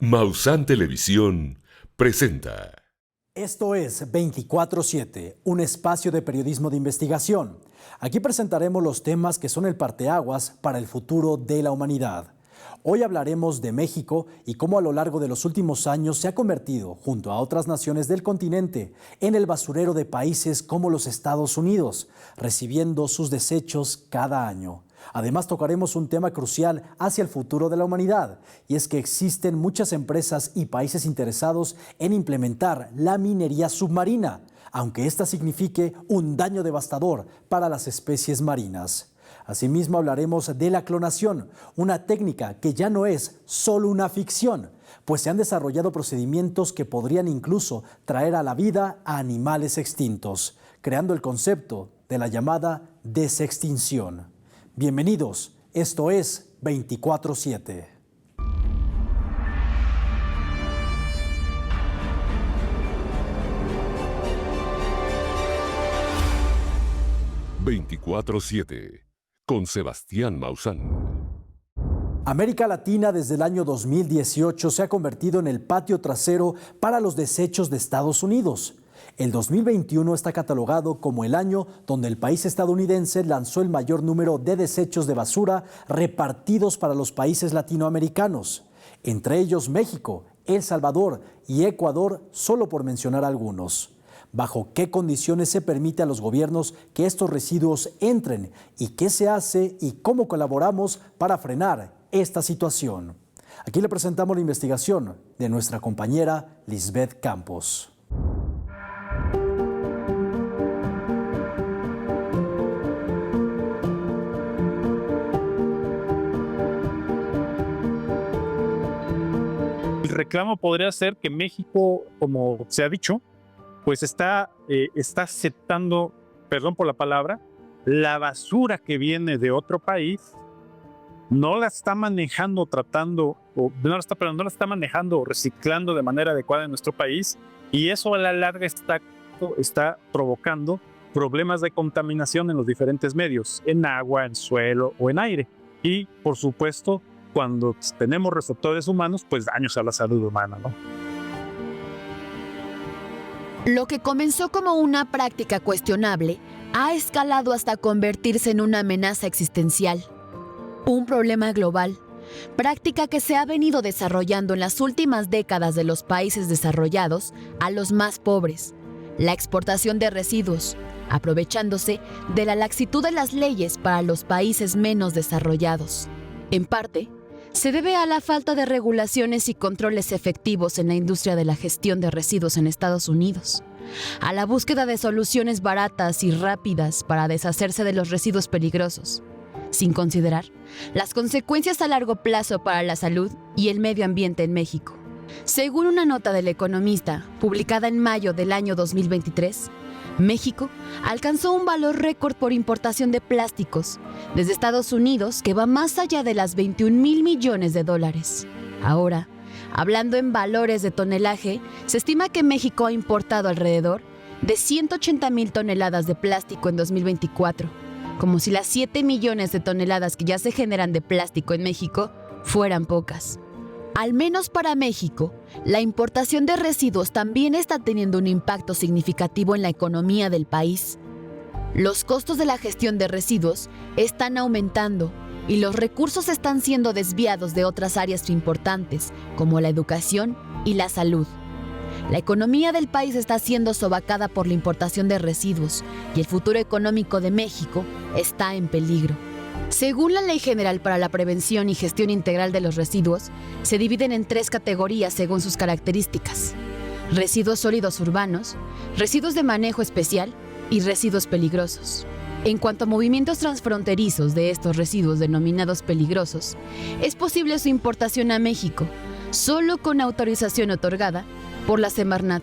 Maussan Televisión presenta. Esto es 24/7, un espacio de periodismo de investigación. Aquí presentaremos los temas que son el parteaguas para el futuro de la humanidad. Hoy hablaremos de México y cómo a lo largo de los últimos años se ha convertido, junto a otras naciones del continente, en el basurero de países como los Estados Unidos, recibiendo sus desechos cada año. Además, tocaremos un tema crucial hacia el futuro de la humanidad, y es que existen muchas empresas y países interesados en implementar la minería submarina, aunque esta signifique un daño devastador para las especies marinas. Asimismo, hablaremos de la clonación, una técnica que ya no es solo una ficción, pues se han desarrollado procedimientos que podrían incluso traer a la vida a animales extintos, creando el concepto de la llamada desextinción. Bienvenidos, esto es 24/7. «24/7» con Sebastián Maussan. América Latina desde el año 2018 se ha convertido en el patio trasero para los desechos de Estados Unidos. El 2021 está catalogado como el año donde el país estadounidense lanzó el mayor número de desechos de basura repartidos para los países latinoamericanos, entre ellos México, El Salvador y Ecuador, solo por mencionar algunos. ¿Bajo qué condiciones se permite a los gobiernos que estos residuos entren? ¿Y qué se hace y cómo colaboramos para frenar esta situación? Aquí le presentamos la investigación de nuestra compañera Lisbeth Campos. El reclamo podría ser que México, como se ha dicho, pues está aceptando, perdón por la palabra, la basura que viene de otro país, no la está manejando, no la está manejando o reciclando de manera adecuada en nuestro país, y eso a la larga está provocando problemas de contaminación en los diferentes medios, en agua, en suelo o en aire. Y, por supuesto, cuando tenemos receptores humanos, pues daños a la salud humana, ¿no? Lo que comenzó como una práctica cuestionable ha escalado hasta convertirse en una amenaza existencial, un problema global, práctica que se ha venido desarrollando en las últimas décadas de los países desarrollados a los más pobres, la exportación de residuos, aprovechándose de la laxitud de las leyes para los países menos desarrollados. En parte, se debe a la falta de regulaciones y controles efectivos en la industria de la gestión de residuos en Estados Unidos, a la búsqueda de soluciones baratas y rápidas para deshacerse de los residuos peligrosos, sin considerar las consecuencias a largo plazo para la salud y el medio ambiente en México. Según una nota del Economista, publicada en mayo del año 2023, México alcanzó un valor récord por importación de plásticos desde Estados Unidos que va más allá de las 21,000 millones de dólares. Ahora, hablando en valores de tonelaje, se estima que México ha importado alrededor de 180,000 toneladas de plástico en 2024, como si las 7 millones de toneladas que ya se generan de plástico en México fueran pocas. Al menos para México, la importación de residuos también está teniendo un impacto significativo en la economía del país. Los costos de la gestión de residuos están aumentando y los recursos están siendo desviados de otras áreas importantes, como la educación y la salud. La economía del país está siendo sobacada por la importación de residuos y el futuro económico de México está en peligro. Según la Ley General para la Prevención y Gestión Integral de los Residuos, se dividen en 3 categorías según sus características: residuos sólidos urbanos, residuos de manejo especial y residuos peligrosos. En cuanto a movimientos transfronterizos de estos residuos denominados peligrosos, es posible su importación a México, solo con autorización otorgada por la Semarnat,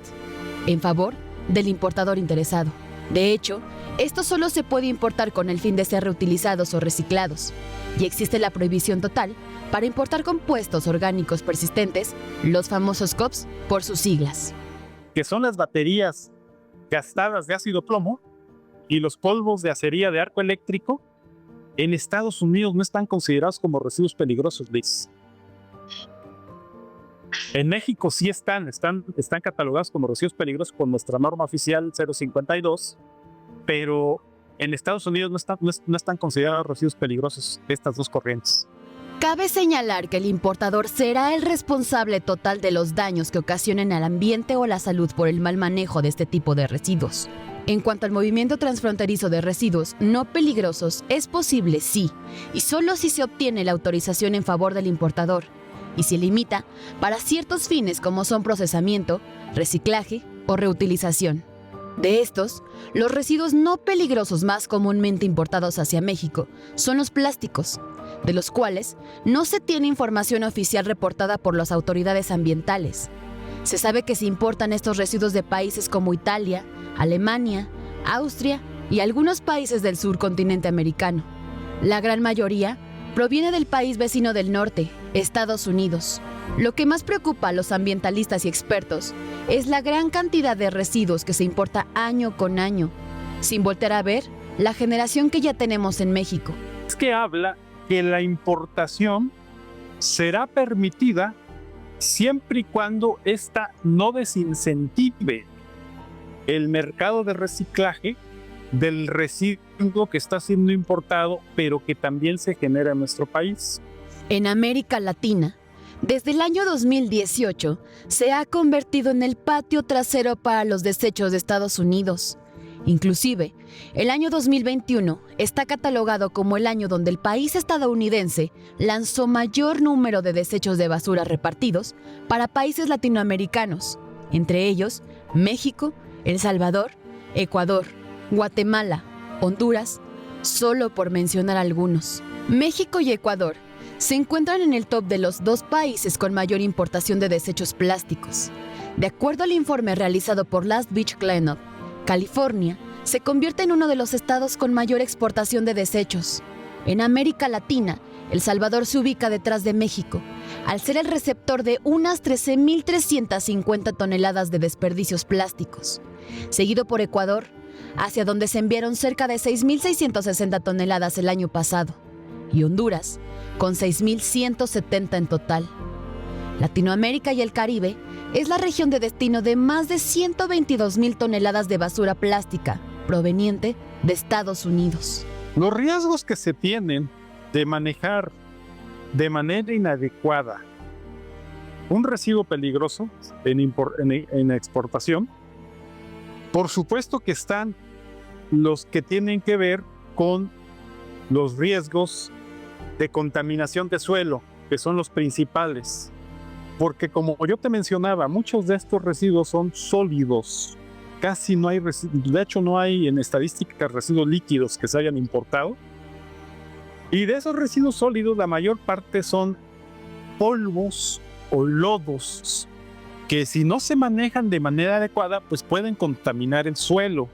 en favor del importador interesado. De hecho, esto solo se puede importar con el fin de ser reutilizados o reciclados, y existe la prohibición total para importar compuestos orgánicos persistentes, los famosos COPS por sus siglas. Que son las baterías gastadas de ácido plomo y los polvos de acería de arco eléctrico. En Estados Unidos no están considerados como residuos peligrosos, Liz. En México sí están catalogados como residuos peligrosos con nuestra norma oficial 052, pero en Estados Unidos no están considerados residuos peligrosos estas dos corrientes. Cabe señalar que el importador será el responsable total de los daños que ocasionen al ambiente o la salud por el mal manejo de este tipo de residuos. En cuanto al movimiento transfronterizo de residuos no peligrosos, es posible sí, y solo si se obtiene la autorización en favor del importador, y se limita para ciertos fines como son procesamiento, reciclaje o reutilización. De estos, los residuos no peligrosos más comúnmente importados hacia México son los plásticos, de los cuales no se tiene información oficial reportada por las autoridades ambientales. Se sabe que se importan estos residuos de países como Italia, Alemania, Austria y algunos países del sur continente americano. La gran mayoría proviene del país vecino del norte, Estados Unidos. Lo que más preocupa a los ambientalistas y expertos es la gran cantidad de residuos que se importa año con año, sin voltear a ver la generación que ya tenemos en México. Es que habla que la importación será permitida siempre y cuando ésta no desincentive el mercado de reciclaje del residuo que está siendo importado, pero que también se genera en nuestro país. En América Latina, desde el año 2018, se ha convertido en el patio trasero para los desechos de Estados Unidos. Inclusive, el año 2021 está catalogado como el año donde el país estadounidense lanzó mayor número de desechos de basura repartidos para países latinoamericanos, entre ellos México, El Salvador, Ecuador, Guatemala, Honduras, solo por mencionar algunos. México y Ecuador se encuentran en el top de los 2 países con mayor importación de desechos plásticos. De acuerdo al informe realizado por Last Beach Cleanup, California se convierte en uno de los estados con mayor exportación de desechos. En América Latina, El Salvador se ubica detrás de México, al ser el receptor de unas 13.350 toneladas de desperdicios plásticos, seguido por Ecuador, hacia donde se enviaron cerca de 6.660 toneladas el año pasado, y Honduras, con 6.170 en total. Latinoamérica y el Caribe es la región de destino de más de 122.000 toneladas de basura plástica proveniente de Estados Unidos. Los riesgos que se tienen de manejar de manera inadecuada un residuo peligroso en exportación, por supuesto que están los que tienen que ver con los riesgos de contaminación de suelo, que son los principales. Porque como yo te mencionaba, muchos de estos residuos son sólidos. Casi no hay residuos, de hecho no hay en estadística residuos líquidos que se hayan importado. Y de esos residuos sólidos, la mayor parte son polvos o lodos que si no se manejan de manera adecuada, pues pueden contaminar el suelo.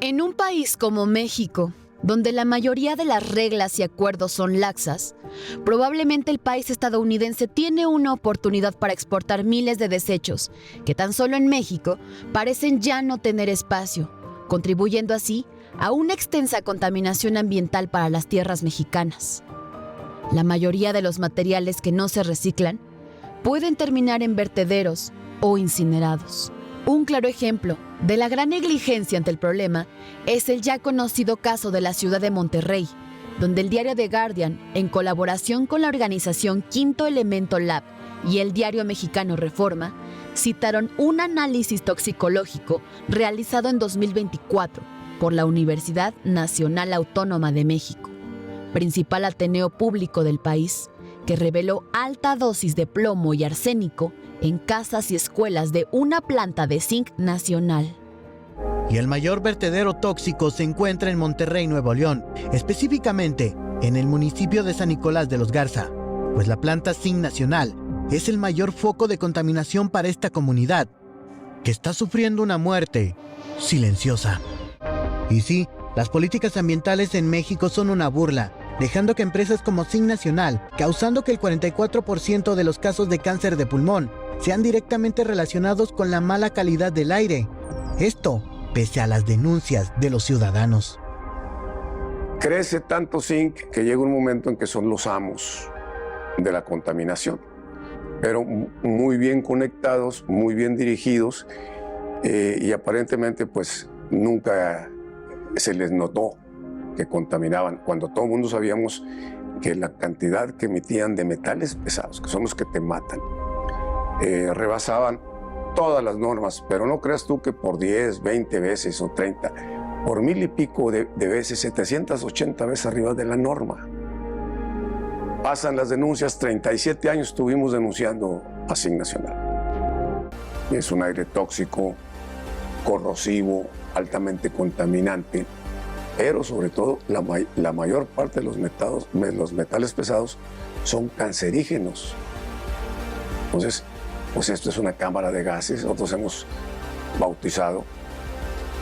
En un país como México, donde la mayoría de las reglas y acuerdos son laxas, probablemente el país estadounidense tiene una oportunidad para exportar miles de desechos que tan solo en México parecen ya no tener espacio, contribuyendo así a una extensa contaminación ambiental para las tierras mexicanas. La mayoría de los materiales que no se reciclan pueden terminar en vertederos o incinerados. Un claro ejemplo de la gran negligencia ante el problema es el ya conocido caso de la ciudad de Monterrey, donde el diario The Guardian, en colaboración con la organización Quinto Elemento Lab y el diario mexicano Reforma, citaron un análisis toxicológico realizado en 2024 por la Universidad Nacional Autónoma de México, principal ateneo público del país, que reveló alta dosis de plomo y arsénico en casas y escuelas de una planta de zinc nacional. Y el mayor vertedero tóxico se encuentra en Monterrey, Nuevo León, específicamente en el municipio de San Nicolás de los Garza, pues la planta zinc nacional es el mayor foco de contaminación para esta comunidad, que está sufriendo una muerte silenciosa. Y sí, las políticas ambientales en México son una burla, dejando que empresas como Zinc Nacional, causando que el 44% de los casos de cáncer de pulmón sean directamente relacionados con la mala calidad del aire. Esto, pese a las denuncias de los ciudadanos. Crece tanto zinc que llega un momento en que son los amos de la contaminación. pero muy bien conectados, muy bien dirigidos, y aparentemente pues nunca se les notó que contaminaban, cuando todo el mundo sabíamos que la cantidad que emitían de metales pesados, que son los que te matan, rebasaban todas las normas, pero no creas tú que por 10, 20 veces o 30, por 1000 y pico de veces, 780 veces arriba de la norma. Pasan las denuncias, 37 años estuvimos denunciando a SIG Nacional. Es un aire tóxico, corrosivo, altamente contaminante, pero sobre todo la mayor parte de los metales pesados son cancerígenos. Entonces, pues esto es una cámara de gases. Nosotros hemos bautizado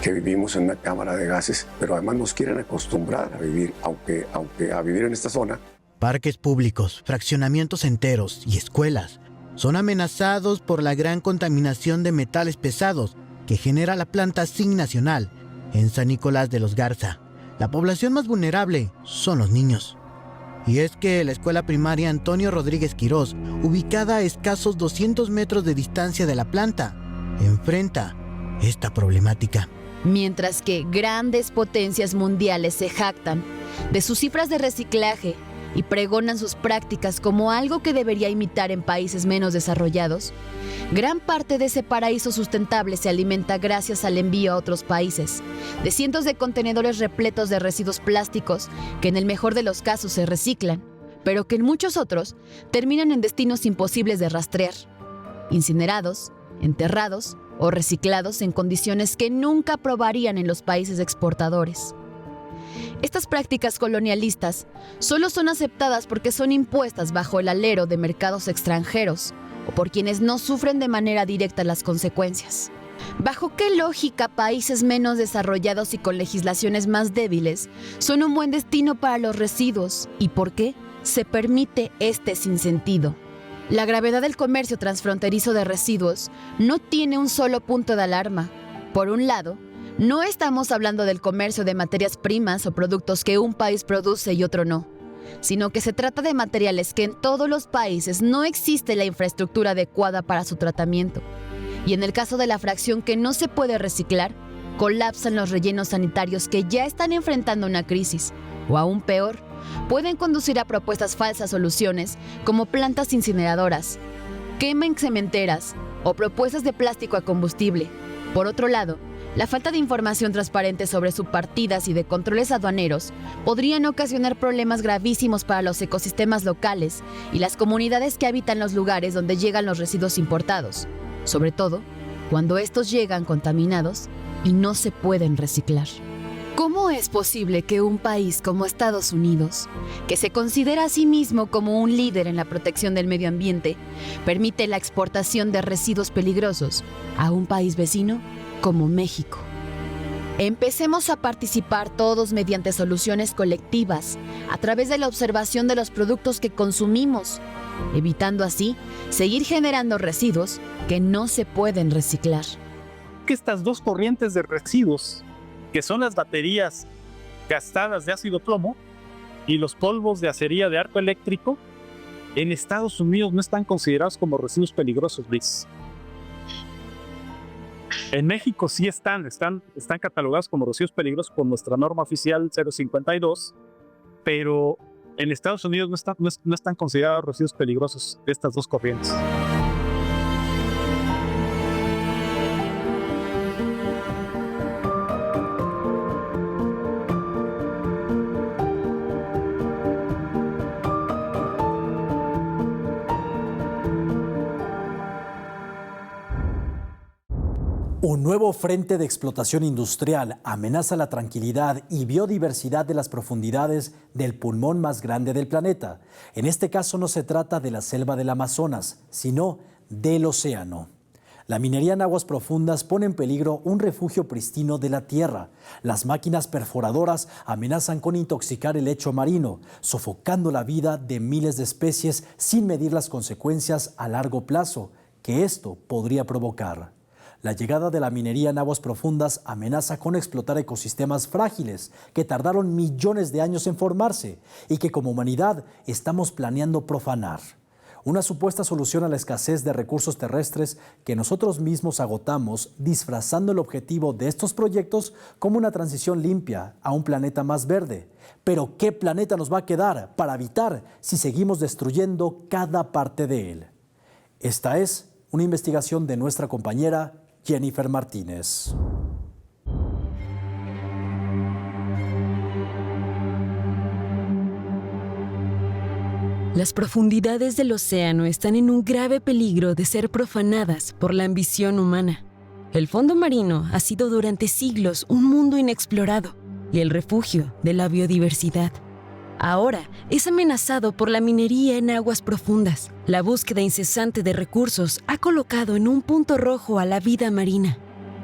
que vivimos en una cámara de gases, pero además nos quieren acostumbrar a vivir, aunque a vivir en esta zona. Parques públicos, fraccionamientos enteros y escuelas son amenazados por la gran contaminación de metales pesados que genera la planta SIG Nacional en San Nicolás de los Garza. La población más vulnerable son los niños. Y es que la escuela primaria Antonio Rodríguez Quirós, ubicada a escasos 200 metros de distancia de la planta, enfrenta esta problemática. Mientras que grandes potencias mundiales se jactan de sus cifras de reciclaje y pregonan sus prácticas como algo que debería imitar en países menos desarrollados, gran parte de ese paraíso sustentable se alimenta gracias al envío a otros países de cientos de contenedores repletos de residuos plásticos que en el mejor de los casos se reciclan, pero que en muchos otros terminan en destinos imposibles de rastrear, incinerados, enterrados o reciclados en condiciones que nunca probarían en los países exportadores. Estas prácticas colonialistas solo son aceptadas porque son impuestas bajo el alero de mercados extranjeros o por quienes no sufren de manera directa las consecuencias. ¿Bajo qué lógica países menos desarrollados y con legislaciones más débiles son un buen destino para los residuos? ¿Y por qué se permite este sinsentido? La gravedad del comercio transfronterizo de residuos no tiene un solo punto de alarma. Por un lado, no estamos hablando del comercio de materias primas o productos que un país produce y otro no, sino que se trata de materiales que en todos los países no existe la infraestructura adecuada para su tratamiento. Y en el caso de la fracción que no se puede reciclar, colapsan los rellenos sanitarios que ya están enfrentando una crisis, o aún peor, pueden conducir a propuestas falsas soluciones como plantas incineradoras, quema en cementeras o propuestas de plástico a combustible. Por otro lado, la falta de información transparente sobre subpartidas y de controles aduaneros podrían ocasionar problemas gravísimos para los ecosistemas locales y las comunidades que habitan los lugares donde llegan los residuos importados, sobre todo cuando estos llegan contaminados y no se pueden reciclar. ¿Cómo es posible que un país como Estados Unidos, que se considera a sí mismo como un líder en la protección del medio ambiente, permite la exportación de residuos peligrosos a un país vecino como México? Empecemos a participar todos mediante soluciones colectivas, a través de la observación de los productos que consumimos, evitando así seguir generando residuos que no se pueden reciclar. Que estas dos corrientes de residuos, que son las baterías gastadas de ácido plomo y los polvos de acería de arco eléctrico, en Estados Unidos no están considerados como residuos peligrosos, Luis. En México sí están catalogados como residuos peligrosos por nuestra norma oficial 052, pero en Estados Unidos no están considerados residuos peligrosos estas dos corrientes. Un nuevo frente de explotación industrial amenaza la tranquilidad y biodiversidad de las profundidades del pulmón más grande del planeta. En este caso no se trata de la selva del Amazonas, sino del océano. La minería en aguas profundas pone en peligro un refugio pristino de la tierra. Las máquinas perforadoras amenazan con intoxicar el lecho marino, sofocando la vida de miles de especies sin medir las consecuencias a largo plazo que esto podría provocar. La llegada de la minería en aguas profundas amenaza con explotar ecosistemas frágiles que tardaron millones de años en formarse y que como humanidad estamos planeando profanar. una supuesta solución a la escasez de recursos terrestres que nosotros mismos agotamos, disfrazando el objetivo de estos proyectos como una transición limpia a un planeta más verde. Pero ¿qué planeta nos va a quedar para habitar si seguimos destruyendo cada parte de él? Esta es una investigación de nuestra compañera Jennifer Martínez. Las profundidades del océano están en un grave peligro de ser profanadas por la ambición humana. El fondo marino ha sido durante siglos un mundo inexplorado y el refugio de la biodiversidad. Ahora es amenazado por la minería en aguas profundas. La búsqueda incesante de recursos ha colocado en un punto rojo a la vida marina.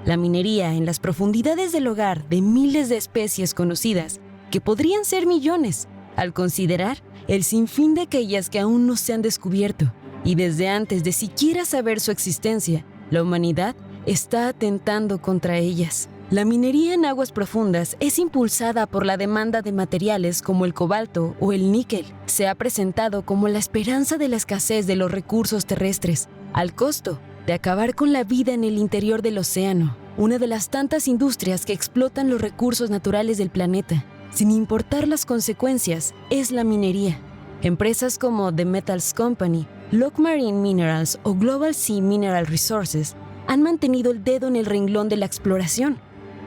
La minería en las profundidades del hogar de miles de especies conocidas, que podrían ser millones, al considerar el sinfín de aquellas que aún no se han descubierto. Y desde antes de siquiera saber su existencia, la humanidad está atentando contra ellas. La minería en aguas profundas es impulsada por la demanda de materiales como el cobalto o el níquel. Se ha presentado como la esperanza de la escasez de los recursos terrestres, al costo de acabar con la vida en el interior del océano, una de las tantas industrias que explotan los recursos naturales del planeta. Sin importar las consecuencias, es la minería. Empresas como The Metals Company, Lock Marine Minerals o Global Sea Mineral Resources han mantenido el dedo en el renglón de la exploración,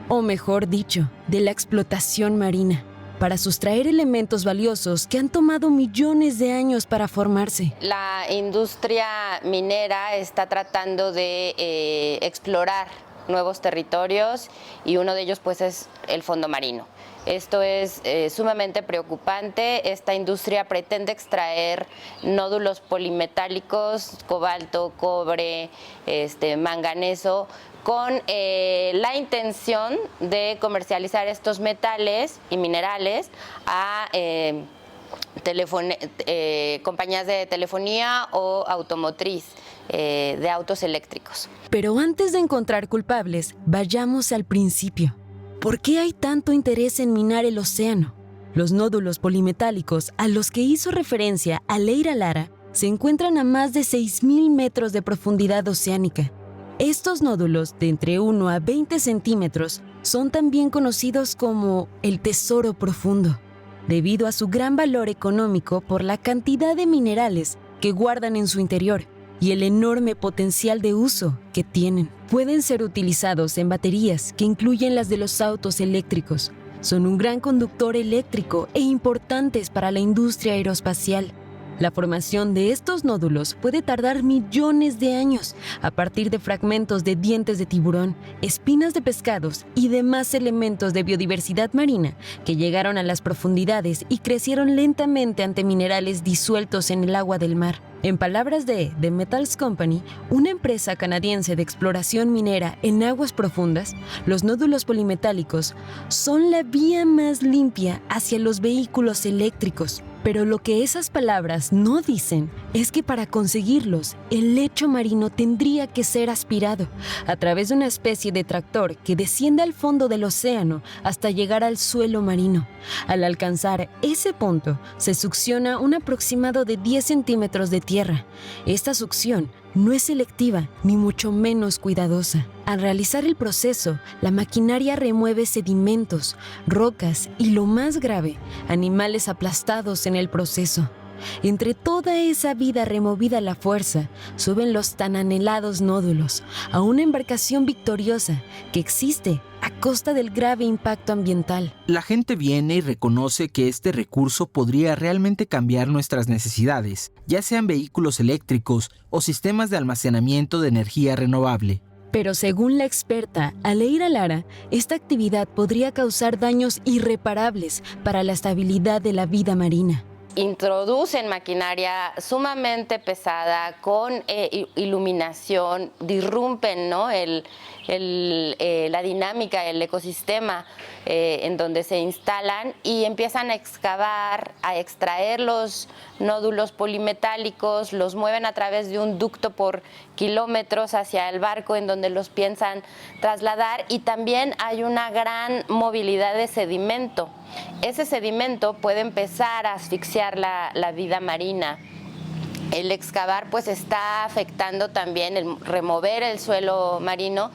o mejor dicho, de la explotación marina, para sustraer elementos valiosos que han tomado millones de años para formarse. La industria minera está tratando de explorar nuevos territorios y uno de ellos pues es el fondo marino. Esto es sumamente preocupante. Esta industria pretende extraer nódulos polimetálicos, cobalto, cobre, manganeso, con la intención de comercializar estos metales y minerales a compañías de telefonía o automotriz, de autos eléctricos. Pero antes de encontrar culpables, vayamos al principio. ¿Por qué hay tanto interés en minar el océano? Los nódulos polimetálicos a los que hizo referencia Aleira Lara se encuentran a más de 6.000 metros de profundidad oceánica. Estos nódulos de entre 1 a 20 centímetros son también conocidos como el tesoro profundo, debido a su gran valor económico por la cantidad de minerales que guardan en su interior y el enorme potencial de uso que tienen. Pueden ser utilizados en baterías que incluyen las de los autos eléctricos. Son un gran conductor eléctrico e importantes para la industria aeroespacial. La formación de estos nódulos puede tardar millones de años a partir de fragmentos de dientes de tiburón, espinas de pescados y demás elementos de biodiversidad marina que llegaron a las profundidades y crecieron lentamente ante minerales disueltos en el agua del mar. En palabras de The Metals Company, una empresa canadiense de exploración minera en aguas profundas, los nódulos polimetálicos son la vía más limpia hacia los vehículos eléctricos. Pero lo que esas palabras no dicen es que para conseguirlos, el lecho marino tendría que ser aspirado a través de una especie de tractor que desciende al fondo del océano hasta llegar al suelo marino. Al alcanzar ese punto, se succiona un aproximado de 10 centímetros de tierra. Esta succión no es selectiva ni mucho menos cuidadosa. Al realizar el proceso, la maquinaria remueve sedimentos, rocas y, lo más grave, animales aplastados en el proceso. Entre toda esa vida removida a la fuerza, suben los tan anhelados nódulos a una embarcación victoriosa que existe a costa del grave impacto ambiental. La gente viene y reconoce que este recurso podría realmente cambiar nuestras necesidades, ya sean vehículos eléctricos o sistemas de almacenamiento de energía renovable. Pero según la experta Aleira Lara, esta actividad podría causar daños irreparables para la estabilidad de la vida marina. Introducen maquinaria sumamente pesada con iluminación, disrumpen, ¿no?, la dinámica, el ecosistema en donde se instalan y empiezan a excavar, a extraer los nódulos polimetálicos, los mueven a través de un ducto por kilómetros hacia el barco en donde los piensan trasladar, y también hay una gran movilidad de sedimento. Ese sedimento puede empezar a asfixiar la vida marina. el excavar pues está afectando también, el remover el suelo marino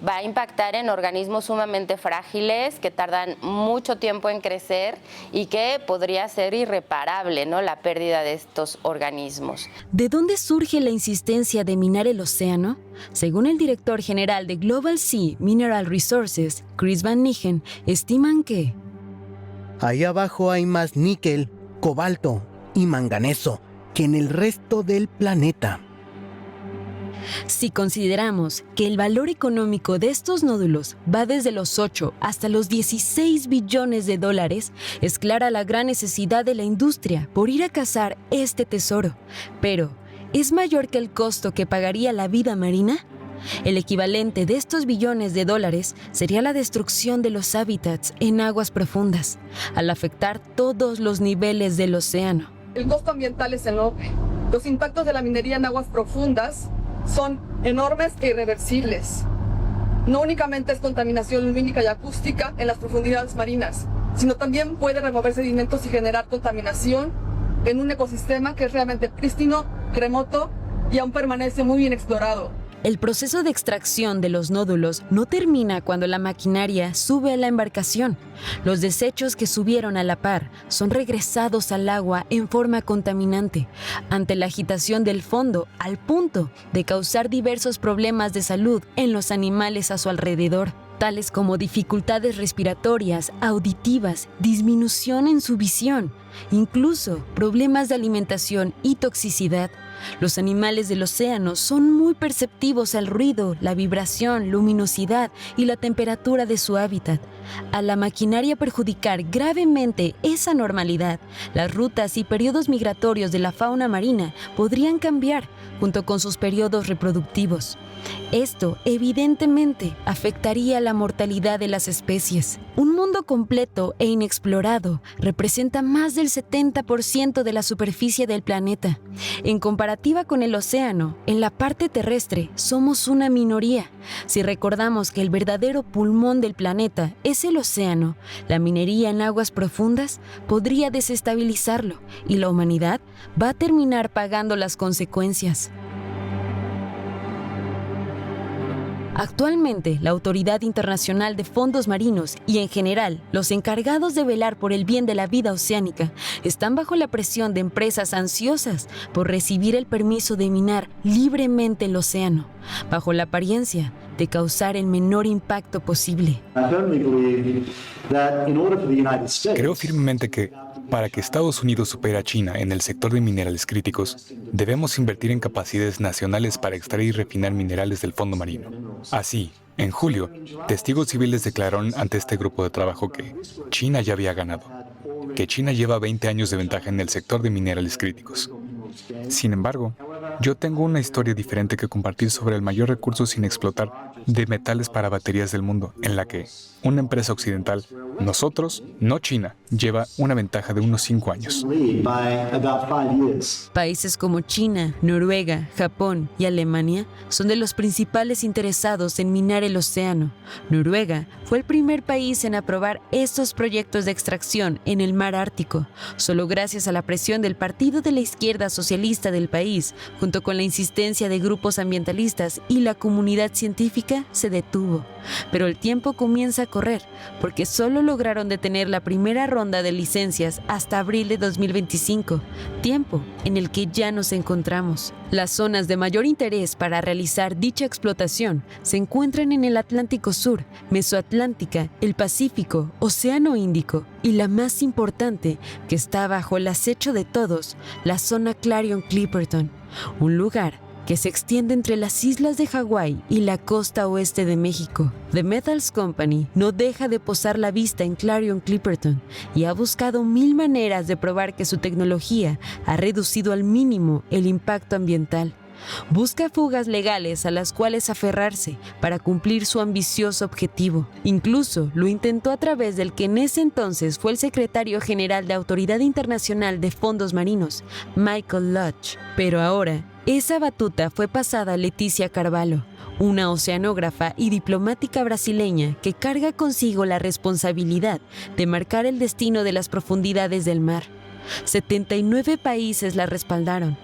va a impactar en organismos sumamente frágiles que tardan mucho tiempo en crecer y que podría ser irreparable, ¿no?, la pérdida de estos organismos. ¿De dónde surge la insistencia de minar el océano? Según el director general de Global Sea Mineral Resources, Chris Van Nigen, estiman que ahí abajo hay más níquel, cobalto y manganeso que en el resto del planeta. si consideramos que el valor económico de estos nódulos va desde los 8 hasta los 16 billones de dólares, es clara la gran necesidad de la industria por ir a cazar este tesoro. Pero, ¿es mayor que el costo que pagaría la vida marina? El equivalente de estos billones de dólares sería la destrucción de los hábitats en aguas profundas, al afectar todos los niveles del océano. El costo ambiental es enorme. Los impactos de la minería en aguas profundas son enormes e irreversibles. No únicamente es contaminación lumínica y acústica en las profundidades marinas, sino también puede remover sedimentos y generar contaminación en un ecosistema que es realmente prístino, remoto y aún permanece muy inexplorado. El proceso de extracción de los nódulos no termina cuando la maquinaria sube a la embarcación. Los desechos que subieron a la par son regresados al agua en forma contaminante, ante la agitación del fondo, al punto de causar diversos problemas de salud en los animales a su alrededor, tales como dificultades respiratorias, auditivas, disminución en su visión, incluso problemas de alimentación y toxicidad. Los animales del océano son muy perceptivos al ruido, la vibración, luminosidad y la temperatura de su hábitat. A la maquinaria perjudicar gravemente esa normalidad, las rutas y periodos migratorios de la fauna marina podrían cambiar junto con sus periodos reproductivos. Esto, evidentemente, afectaría la mortalidad de las especies. Un mundo completo e inexplorado representa más del 70% de la superficie del planeta. En comparativa con el océano, en la parte terrestre somos una minoría. Si recordamos que el verdadero pulmón del planeta es el océano, la minería en aguas profundas podría desestabilizarlo y la humanidad va a terminar pagando las consecuencias. Actualmente, la Autoridad Internacional de Fondos Marinos y, en general, los encargados de velar por el bien de la vida oceánica están bajo la presión de empresas ansiosas por recibir el permiso de minar libremente el océano, bajo la apariencia de causar el menor impacto posible. Creo firmemente que, para que Estados Unidos supere a China en el sector de minerales críticos, debemos invertir en capacidades nacionales para extraer y refinar minerales del fondo marino. Así, en julio, testigos civiles declararon ante este grupo de trabajo que China ya había ganado, que China lleva 20 años de ventaja en el sector de minerales críticos. Sin embargo, yo tengo una historia diferente que compartir sobre el mayor recurso sin explotar de metales para baterías del mundo, en la que una empresa occidental, nosotros, no China, lleva una ventaja de unos 5 años. Países como China, Noruega, Japón y Alemania son de los principales interesados en minar el océano. Noruega fue el primer país en aprobar estos proyectos de extracción en el mar Ártico. Solo gracias a la presión del partido de la izquierda socialista del país, junto con la insistencia de grupos ambientalistas y la comunidad científica, se detuvo. Pero el tiempo comienza a correr, porque solo lograron detener la primera ronda de licencias hasta abril de 2025, tiempo en el que ya nos encontramos. Las zonas de mayor interés para realizar dicha explotación se encuentran en el Atlántico Sur, Mesoatlántica, el Pacífico, Océano Índico y la más importante, que está bajo el acecho de todos, la zona Clarion-Clipperton, un lugar que se extiende entre las islas de Hawái y la costa oeste de México. The Metals Company no deja de posar la vista en Clarion-Clipperton y ha buscado 1000 maneras de probar que su tecnología ha reducido al mínimo el impacto ambiental. Busca fugas legales a las cuales aferrarse para cumplir su ambicioso objetivo. Incluso lo intentó a través del que en ese entonces fue el secretario general de Autoridad Internacional de Fondos Marinos, Michael Lodge. Pero ahora, esa batuta fue pasada a Leticia Carvalho, una oceanógrafa y diplomática brasileña que carga consigo la responsabilidad de marcar el destino de las profundidades del mar. 79 países la respaldaron.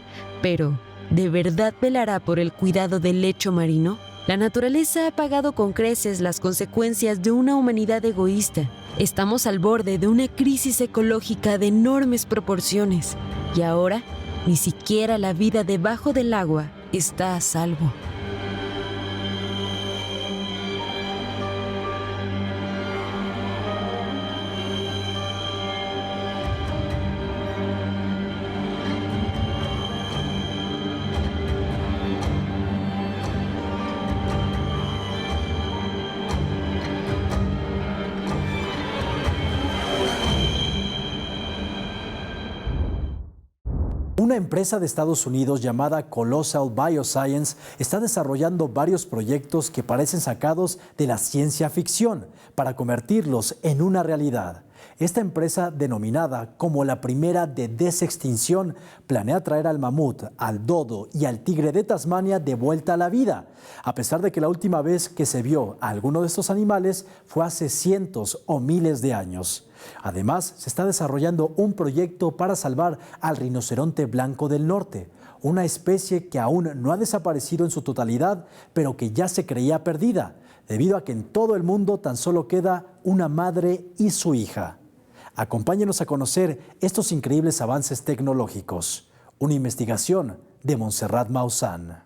Pero, ¿de verdad velará por el cuidado del lecho marino? La naturaleza ha pagado con creces las consecuencias de una humanidad egoísta. Estamos al borde de una crisis ecológica de enormes proporciones. Y ahora, ni siquiera la vida debajo del agua está a salvo. Una empresa de Estados Unidos llamada Colossal Bioscience está desarrollando varios proyectos que parecen sacados de la ciencia ficción para convertirlos en una realidad. Esta empresa, denominada como la primera de desextinción, planea traer al mamut, al dodo y al tigre de Tasmania de vuelta a la vida, a pesar de que la última vez que se vio a alguno de estos animales fue hace cientos o miles de años. Además, se está desarrollando un proyecto para salvar al rinoceronte blanco del norte, una especie que aún no ha desaparecido en su totalidad, pero que ya se creía perdida, debido a que en todo el mundo tan solo queda una madre y su hija. Acompáñenos a conocer estos increíbles avances tecnológicos. Una investigación de Montserrat Maussan.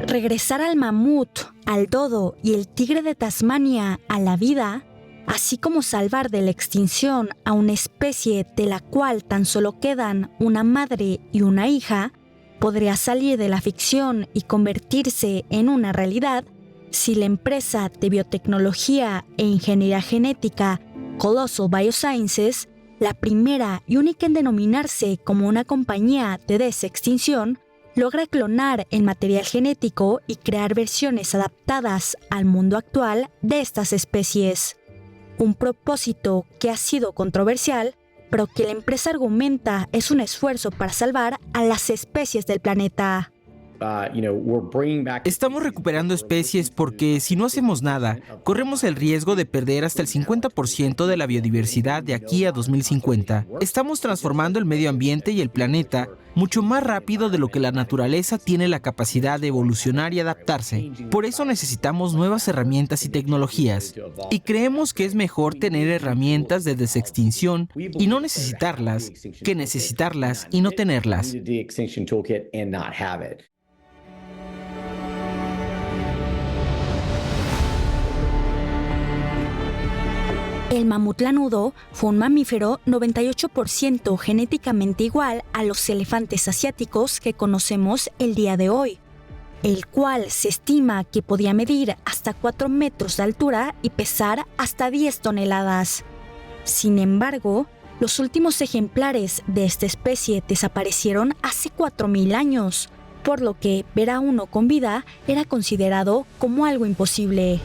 Regresar al mamut, al dodo y el tigre de Tasmania a la vida, así como salvar de la extinción a una especie de la cual tan solo quedan una madre y una hija, podría salir de la ficción y convertirse en una realidad si la empresa de biotecnología e ingeniería genética Colossal Biosciences, la primera y única en denominarse como una compañía de desextinción, logra clonar el material genético y crear versiones adaptadas al mundo actual de estas especies. Un propósito que ha sido controversial, pero que la empresa argumenta es un esfuerzo para salvar a las especies del planeta. Estamos recuperando especies porque si no hacemos nada, corremos el riesgo de perder hasta el 50% de la biodiversidad de aquí a 2050. Estamos transformando el medio ambiente y el planeta mucho más rápido de lo que la naturaleza tiene la capacidad de evolucionar y adaptarse. Por eso necesitamos nuevas herramientas y tecnologías. Y creemos que es mejor tener herramientas de desextinción y no necesitarlas, que necesitarlas y no tenerlas. El mamut lanudo fue un mamífero 98% genéticamente igual a los elefantes asiáticos que conocemos el día de hoy, el cual se estima que podía medir hasta 4 metros de altura y pesar hasta 10 toneladas. Sin embargo, los últimos ejemplares de esta especie desaparecieron hace 4.000 años, por lo que ver a uno con vida era considerado como algo imposible.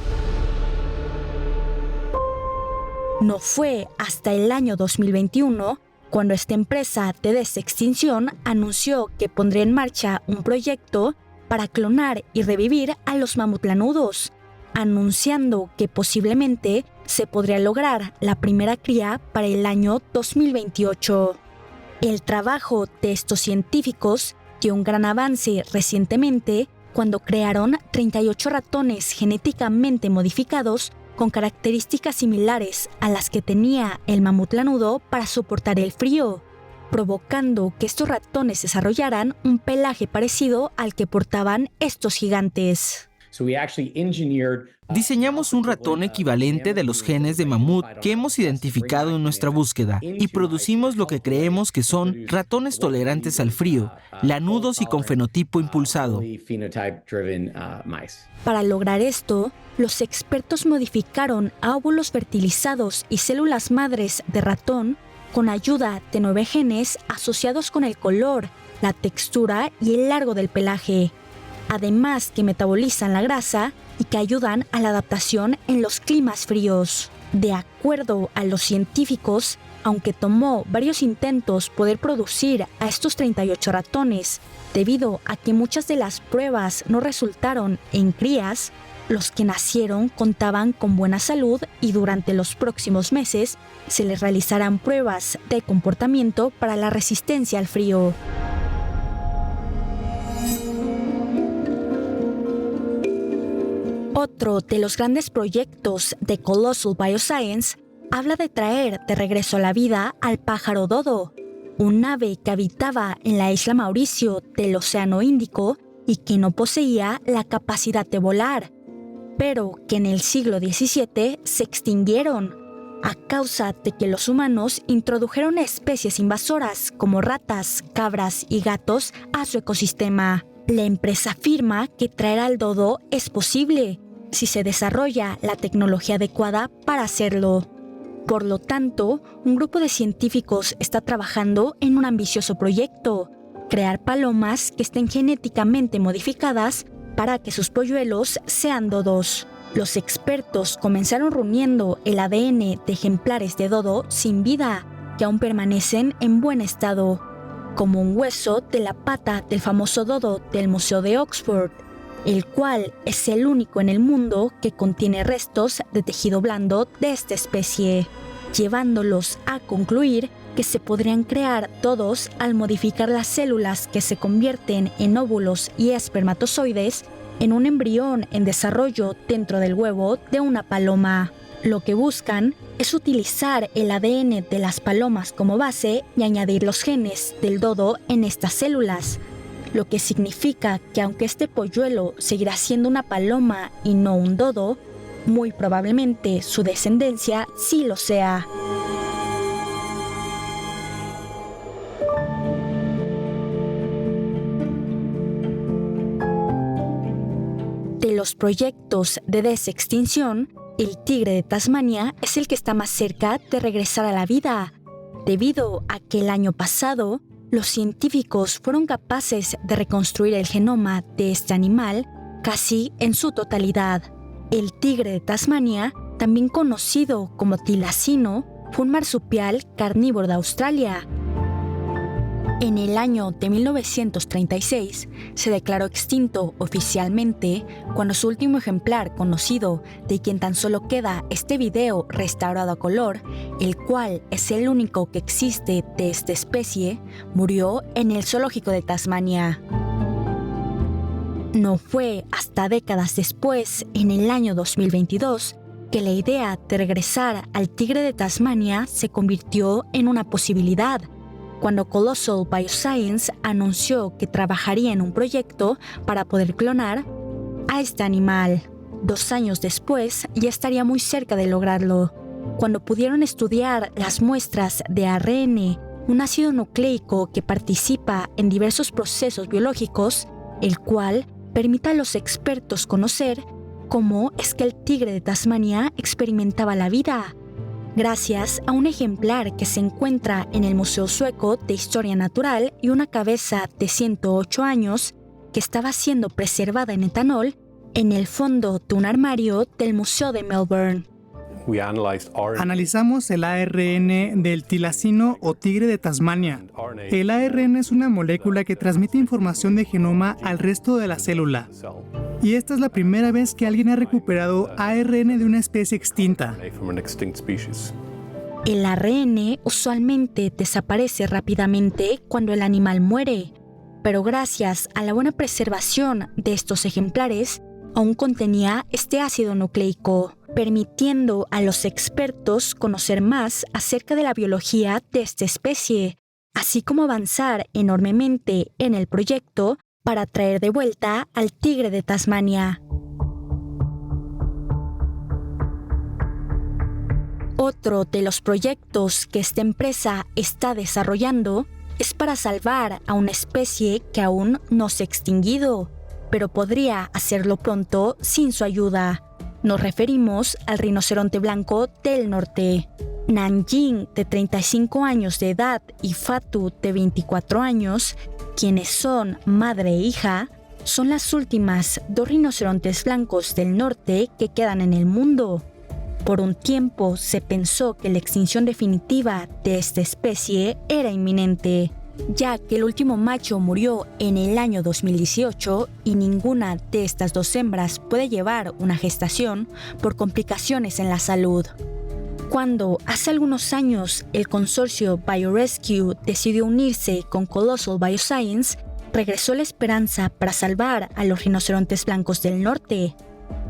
No fue hasta el año 2021 cuando esta empresa de desextinción anunció que pondría en marcha un proyecto para clonar y revivir a los mamutlanudos, anunciando que posiblemente se podría lograr la primera cría para el año 2028. El trabajo de estos científicos dio un gran avance recientemente cuando crearon 38 ratones genéticamente modificados con características similares a las que tenía el mamut lanudo para soportar el frío, provocando que estos ratones desarrollaran un pelaje parecido al que portaban estos gigantes. Diseñamos un ratón equivalente de los genes de mamut que hemos identificado en nuestra búsqueda y producimos lo que creemos que son ratones tolerantes al frío, lanudos y con fenotipo impulsado. Para lograr esto, los expertos modificaron a óvulos fertilizados y células madres de ratón con ayuda de 9 genes asociados con el color, la textura y el largo del pelaje. además que metabolizan la grasa y que ayudan a la adaptación en los climas fríos. De acuerdo a los científicos, aunque tomó varios intentos poder producir a estos 38 ratones, debido a que muchas de las pruebas no resultaron en crías, los que nacieron contaban con buena salud y durante los próximos meses se les realizarán pruebas de comportamiento para la resistencia al frío. Otro de los grandes proyectos de Colossal Bioscience habla de traer de regreso a la vida al pájaro dodo, un ave que habitaba en la isla Mauricio del Océano Índico y que no poseía la capacidad de volar, pero que en el siglo XVII se extinguieron a causa de que los humanos introdujeron especies invasoras como ratas, cabras y gatos a su ecosistema. La empresa afirma que traer al dodo es posible si se desarrolla la tecnología adecuada para hacerlo. Por lo tanto, un grupo de científicos está trabajando en un ambicioso proyecto: crear palomas que estén genéticamente modificadas para que sus polluelos sean dodos. Los expertos comenzaron reuniendo el ADN de ejemplares de dodo sin vida, que aún permanecen en buen estado, como un hueso de la pata del famoso dodo del Museo de Oxford, el cual es el único en el mundo que contiene restos de tejido blando de esta especie, llevándolos a concluir que se podrían crear dodos al modificar las células que se convierten en óvulos y espermatozoides en un embrión en desarrollo dentro del huevo de una paloma. Lo que buscan es utilizar el ADN de las palomas como base y añadir los genes del dodo en estas células, lo que significa que aunque este polluelo seguirá siendo una paloma y no un dodo, muy probablemente su descendencia sí lo sea. De los proyectos de desextinción, el tigre de Tasmania es el que está más cerca de regresar a la vida, debido a que el año pasado los científicos fueron capaces de reconstruir el genoma de este animal casi en su totalidad. El tigre de Tasmania, también conocido como tilacino, fue un marsupial carnívoro de Australia. En el año de 1936 se declaró extinto oficialmente cuando su último ejemplar conocido, de quien tan solo queda este video restaurado a color, el cual es el único que existe de esta especie, murió en el zoológico de Tasmania. No fue hasta décadas después, en el año 2022, que la idea de regresar al tigre de Tasmania se convirtió en una posibilidad, cuando Colossal Bioscience anunció que trabajaría en un proyecto para poder clonar a este animal. 2 años después, ya estaría muy cerca de lograrlo, cuando pudieron estudiar las muestras de ARN, un ácido nucleico que participa en diversos procesos biológicos, el cual permite a los expertos conocer cómo es que el tigre de Tasmania experimentaba la vida, gracias a un ejemplar que se encuentra en el Museo Sueco de Historia Natural y una cabeza de 108 años que estaba siendo preservada en etanol en el fondo de un armario del Museo de Melbourne. Analizamos el ARN del tilacino o tigre de Tasmania. El ARN es una molécula que transmite información de genoma al resto de la célula. Y esta es la primera vez que alguien ha recuperado ARN de una especie extinta. El ARN usualmente desaparece rápidamente cuando el animal muere, pero gracias a la buena preservación de estos ejemplares, aún contenía este ácido nucleico, permitiendo a los expertos conocer más acerca de la biología de esta especie, así como avanzar enormemente en el proyecto para traer de vuelta al tigre de Tasmania. Otro de los proyectos que esta empresa está desarrollando es para salvar a una especie que aún no se ha extinguido, pero podría hacerlo pronto sin su ayuda. Nos referimos al rinoceronte blanco del norte. Nanjing, de 35 años de edad, y Fatu, de 24 años, quienes son madre e hija, son las últimas 2 rinocerontes blancos del norte que quedan en el mundo. Por un tiempo se pensó que la extinción definitiva de esta especie era inminente, ya que el último macho murió en el año 2018 y ninguna de estas 2 hembras puede llevar una gestación por complicaciones en la salud. Cuando hace algunos años el consorcio BioRescue decidió unirse con Colossal Bioscience, regresó la esperanza para salvar a los rinocerontes blancos del norte.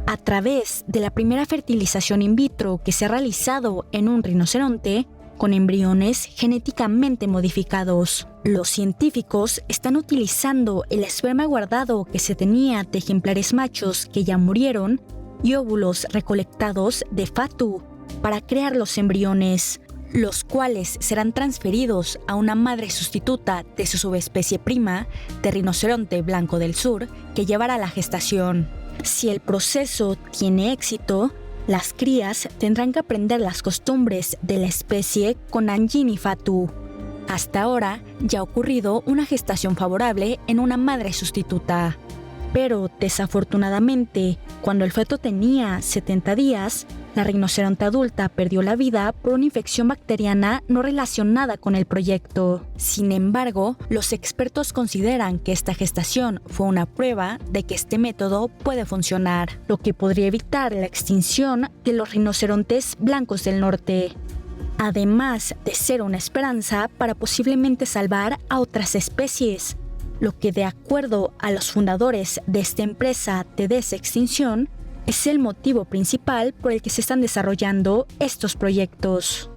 A través de la primera fertilización in vitro que se ha realizado en un rinoceronte, con embriones genéticamente modificados. Los científicos están utilizando el esperma guardado que se tenía de ejemplares machos que ya murieron y óvulos recolectados de Fatu para crear los embriones, los cuales serán transferidos a una madre sustituta de su subespecie prima, de rinoceronte blanco del sur, que llevará la gestación. Si el proceso tiene éxito, las crías tendrán que aprender las costumbres de la especie con Anjin y Fatu. Hasta ahora ya ha ocurrido una gestación favorable en una madre sustituta. Pero desafortunadamente, cuando el feto tenía 70 días, la rinoceronte adulta perdió la vida por una infección bacteriana no relacionada con el proyecto. Sin embargo, los expertos consideran que esta gestación fue una prueba de que este método puede funcionar, lo que podría evitar la extinción de los rinocerontes blancos del norte, además de ser una esperanza para posiblemente salvar a otras especies, lo que, de acuerdo a los fundadores de esta empresa de desextinción, es el motivo principal por el que se están desarrollando estos proyectos.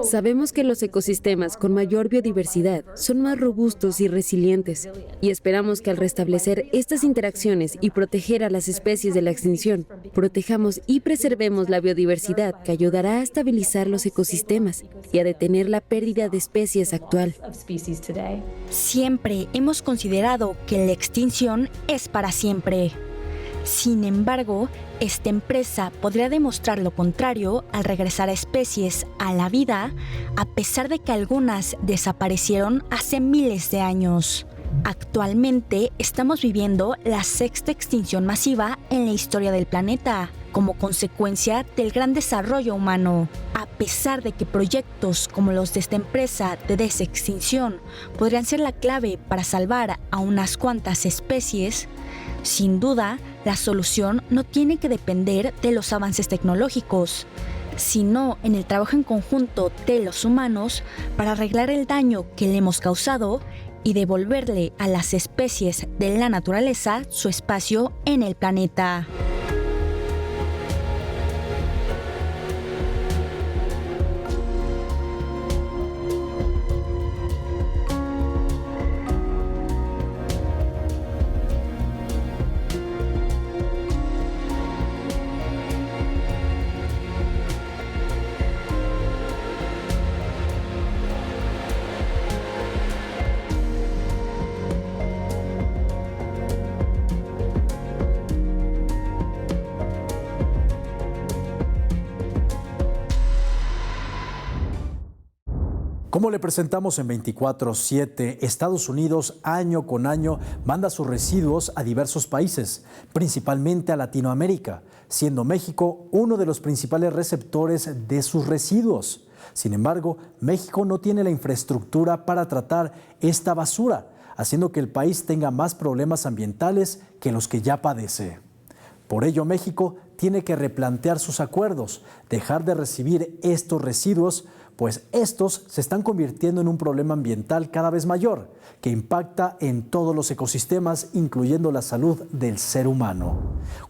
Sabemos que los ecosistemas con mayor biodiversidad son más robustos y resilientes, y esperamos que al restablecer estas interacciones y proteger a las especies de la extinción, protejamos y preservemos la biodiversidad que ayudará a estabilizar los ecosistemas y a detener la pérdida de especies actual. Siempre hemos considerado que la extinción es para siempre. Sin embargo, esta empresa podría demostrar lo contrario al regresar a especies a la vida, a pesar de que algunas desaparecieron hace miles de años. Actualmente estamos viviendo la 6ª extinción masiva en la historia del planeta, como consecuencia del gran desarrollo humano. A pesar de que proyectos como los de esta empresa de desextinción podrían ser la clave para salvar a unas cuantas especies, sin duda, la solución no tiene que depender de los avances tecnológicos, sino en el trabajo en conjunto de los humanos para arreglar el daño que le hemos causado y devolverle a las especies de la naturaleza su espacio en el planeta. Como le presentamos en 24/7, Estados Unidos año con año manda sus residuos a diversos países, principalmente a Latinoamérica, siendo México uno de los principales receptores de sus residuos. Sin embargo, México no tiene la infraestructura para tratar esta basura, haciendo que el país tenga más problemas ambientales que los que ya padece. Por ello, México tiene que replantear sus acuerdos, dejar de recibir estos residuos, pues estos se están convirtiendo en un problema ambiental cada vez mayor, que impacta en todos los ecosistemas, incluyendo la salud del ser humano.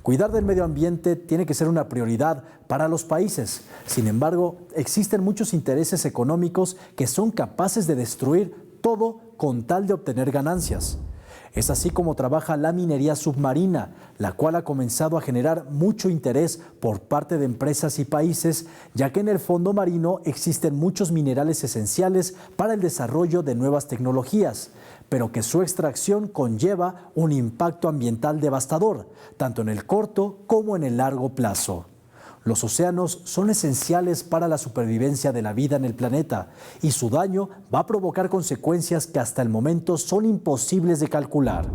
Cuidar del medio ambiente tiene que ser una prioridad para los países. Sin embargo, existen muchos intereses económicos que son capaces de destruir todo con tal de obtener ganancias. Es así como trabaja la minería submarina, la cual ha comenzado a generar mucho interés por parte de empresas y países, ya que en el fondo marino existen muchos minerales esenciales para el desarrollo de nuevas tecnologías, pero que su extracción conlleva un impacto ambiental devastador, tanto en el corto como en el largo plazo. Los océanos son esenciales para la supervivencia de la vida en el planeta y su daño va a provocar consecuencias que hasta el momento son imposibles de calcular.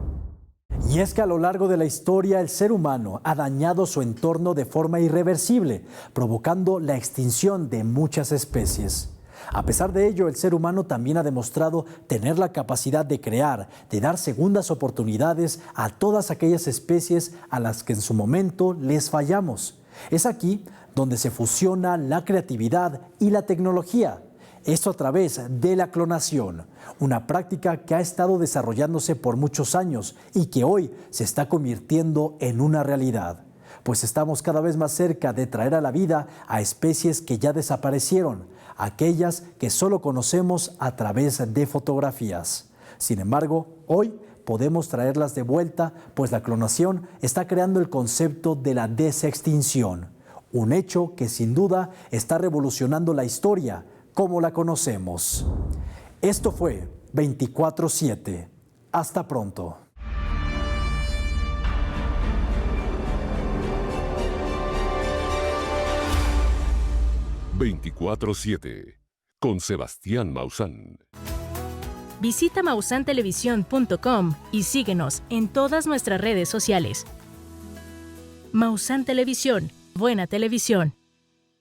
Y es que a lo largo de la historia el ser humano ha dañado su entorno de forma irreversible, provocando la extinción de muchas especies. A pesar de ello, el ser humano también ha demostrado tener la capacidad de crear, de dar segundas oportunidades a todas aquellas especies a las que en su momento les fallamos. Es aquí donde se fusiona la creatividad y la tecnología. Esto a través de la clonación, una práctica que ha estado desarrollándose por muchos años y que hoy se está convirtiendo en una realidad. Pues estamos cada vez más cerca de traer a la vida a especies que ya desaparecieron, aquellas que solo conocemos a través de fotografías. Sin embargo, hoy podemos traerlas de vuelta, pues la clonación está creando el concepto de la desextinción, un hecho que sin duda está revolucionando la historia como la conocemos. Esto fue 24/7. Hasta pronto. «24/7» con Sebastián Maussan. Visita mausantelevisión.com y síguenos en todas nuestras redes sociales. Maussan Televisión, buena televisión.